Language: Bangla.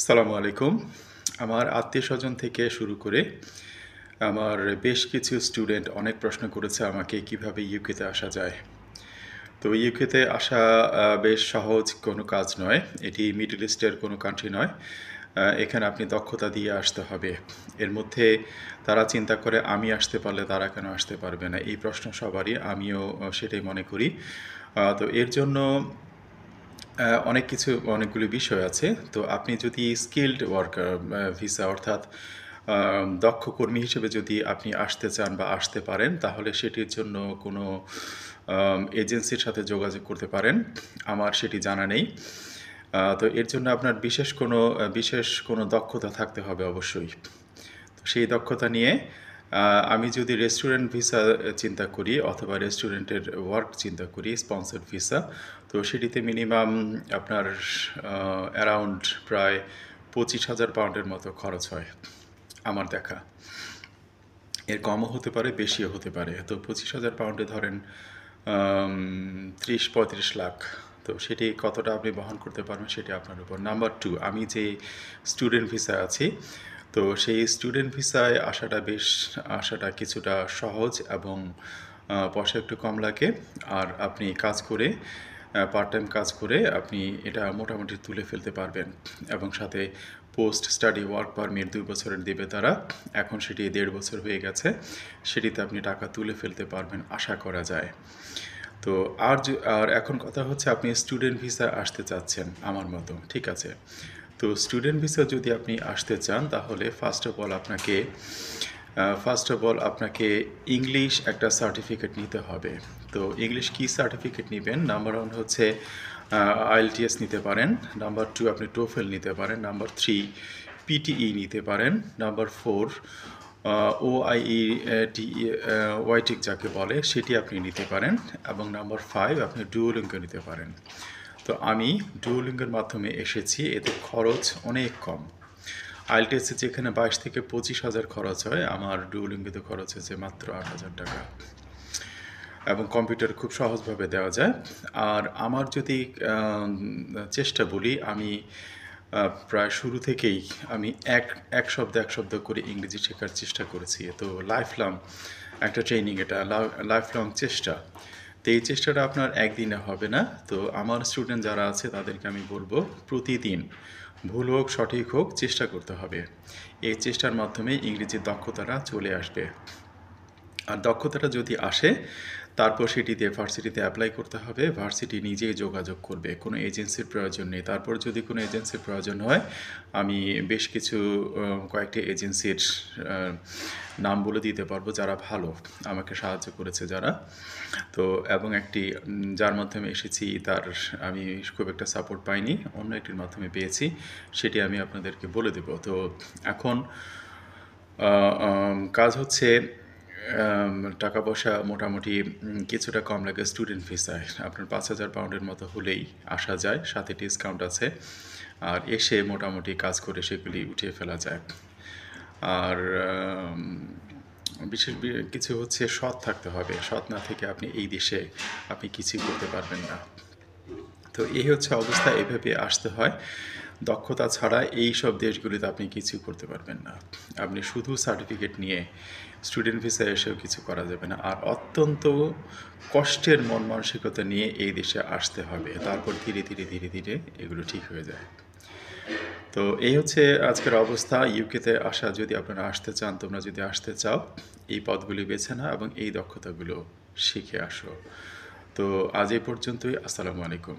আসসালামু আলাইকুম। আমার আত্মীয়স্বজন থেকে শুরু করে আমার বেশ কিছু স্টুডেন্ট অনেক প্রশ্ন করেছে আমাকে কিভাবে ইউকেতে আসা যায়। তো ইউকেতে আসা বেশ সহজ কোনো কাজ নয়। এটি মিডল ইস্টের কোনো কান্ট্রি নয়। এখানে আপনি দক্ষতা দিয়ে আসতে হবে। এর মধ্যে তারা চিন্তা করে আমি আসতে পারলে তারা কেন আসতে পারবে না? এই প্রশ্ন সবারই। আমিও সেটাই মনে করি। তো এর জন্য অনেকগুলি বিষয় আছে। তো আপনি যদি স্কিলড ওয়ার্কার ভিসা অর্থাৎ দক্ষ কর্মী হিসেবে যদি আপনি আসতে চান বা আসতে পারেন, তাহলে সেটির জন্য কোনো এজেন্সির সাথে যোগাযোগ করতে পারেন। আমার সেটি জানা নেই। তো এর জন্য আপনার বিশেষ কোনো দক্ষতা থাকতে হবে অবশ্যই। তো সেই দক্ষতা নিয়ে আমি যদি রেস্টুরেন্ট ভিসা চিন্তা করি অথবা রেস্টুরেন্টের ওয়ার্ক চিন্তা করি স্পন্সর্ড ভিসা, তো সেটিতে মিনিমাম আপনার অ্যারাউন্ড প্রায় 25,000 পাউন্ডের মতো খরচ হয় আমার দেখা। এর কমও হতে পারে, বেশিও হতে পারে। তো 25,000 পাউন্ডে ধরেন 30-35 লাখ। তো সেটি কতটা আপনি বহন করতে পারবেন সেটি আপনার উপর। নাম্বার 2, আমি যে স্টুডেন্ট ভিসায় আছি, তো সেই স্টুডেন্ট ভিসায় আসাটা কিছুটা সহজ এবং পয়সা একটু কম লাগে। আর আপনি কাজ করে পার্ট টাইম কাজ করে আপনি এটা মোটামুটি তুলে ফেলতে পারবেন এবং সাথে পোস্ট স্টাডি ওয়ার্ক পারমিট 2 বছরের দেবে তারা। এখন সেটি 1.5 বছর হয়ে গেছে। সেটিতে আপনি টাকা তুলে ফেলতে পারবেন আশা করা যায়। তো আর এখন কথা হচ্ছে আপনি স্টুডেন্ট ভিসা আসতে চাচ্ছেন আমার মতো, ঠিক আছে? তো স্টুডেন্ট ভিসা যদি আপনি আসতে চান তাহলে ফার্স্ট অফ অল আপনাকে ইংলিশ একটা সার্টিফিকেট নিতে হবে। তো ইংলিশ কি সার্টিফিকেট নিবেন? নাম্বার 1 হচ্ছে আইএলটিএস নিতে পারেন। নাম্বার 2 আপনি টোফেল নিতে পারেন। নাম্বার 3 পিটিই নিতে পারেন। নাম্বার 4 ওয়াইটিক যাকে বলে সেটি আপনি নিতে পারেন এবং নাম্বার 5 আপনি ডুওলিঙ্গো নিতে পারেন। তো আমি ডুওলিঙ্গোর মাধ্যমে এসেছি, এতে খরচ অনেক কম। আইএলটিএসে যেখানে 22 থেকে 25,000 খরচ হয়, আমার ডুওলিঙ্গোতে খরচ হয়েছে মাত্র 8,000 টাকা এবং কম্পিউটার খুব সহজভাবে দেওয়া যায়। আর আমার যদি চেষ্টা বলি, আমি প্রায় শুরু থেকেই আমি এক শব্দ করে ইংরেজি শেখার চেষ্টা করেছি। তো লাইফ লং একটা ট্রেনিং, এটা লাইফ লং চেষ্টা। তো এই চেষ্টাটা আপনার একদিনে হবে না। তো আমার স্টুডেন্ট যারা আছে তাদেরকে আমি বলব প্রতিদিন ভুল হোক সঠিক হোক চেষ্টা করতে হবে। এই চেষ্টার মাধ্যমে ইংরেজির দক্ষতাটা চলে আসবে। আর দক্ষতাটা যদি আসে, তারপর সেটিতে ভার্সিটিতে অ্যাপ্লাই করতে হবে। ভার্সিটি নিজেই যোগাযোগ করবে, কোনো এজেন্সির প্রয়োজন নেই। তারপর যদি কোনো এজেন্সির প্রয়োজন হয়, আমি বেশ কিছু কয়েকটি এজেন্সির নাম বলে দিতে পারবো যারা ভালো আমাকে সাহায্য করেছে যারা। তো এবং একটি যার মাধ্যমে এসেছি তার আমি খুব একটা সাপোর্ট পাইনি, অন্য একটির মাধ্যমে পেয়েছি, সেটি আমি আপনাদেরকে বলে দেব। তো এখন কাজ হচ্ছে টাকা পয়সা মোটামুটি কিছুটা কম লাগে স্টুডেন্ট ভিসায়। আপনার 5,000 পাউন্ডের মতো হলেই আসা যায়, সাথে ডিসকাউন্ট আছে। আর এসে মোটামুটি কাজ করে সেগুলি উঠিয়ে ফেলা যায়। আর কিছু হচ্ছে সৎ থাকতে হবে। সৎ না থেকে আপনি এই দেশে আপনি কিছুই করতে পারবেন না। তো এই হচ্ছে অবস্থা, এভাবে আসতে হয়। দক্ষতা ছাড়া এই সব দেশগুলিতে আপনি কিছু করতে পারবেন না। আপনি শুধু সার্টিফিকেট নিয়ে স্টুডেন্ট ভিসায় এসেও কিছু করা যাবে না। আর অত্যন্ত কষ্টের মন মানসিকতা নিয়ে এই দেশে আসতে হবে। তারপর ধীরে ধীরে এগুলো ঠিক হয়ে যায়। তো এই হচ্ছে আজকের অবস্থা। ইউকেতে আসা যদি আপনারা আসতে চান, তোমরা যদি আসতে চাও, এই পথগুলি বেছে নাও এবং এই দক্ষতাগুলো শিখে আসো। তো আজ এই পর্যন্তই। আসসালামু আলাইকুম।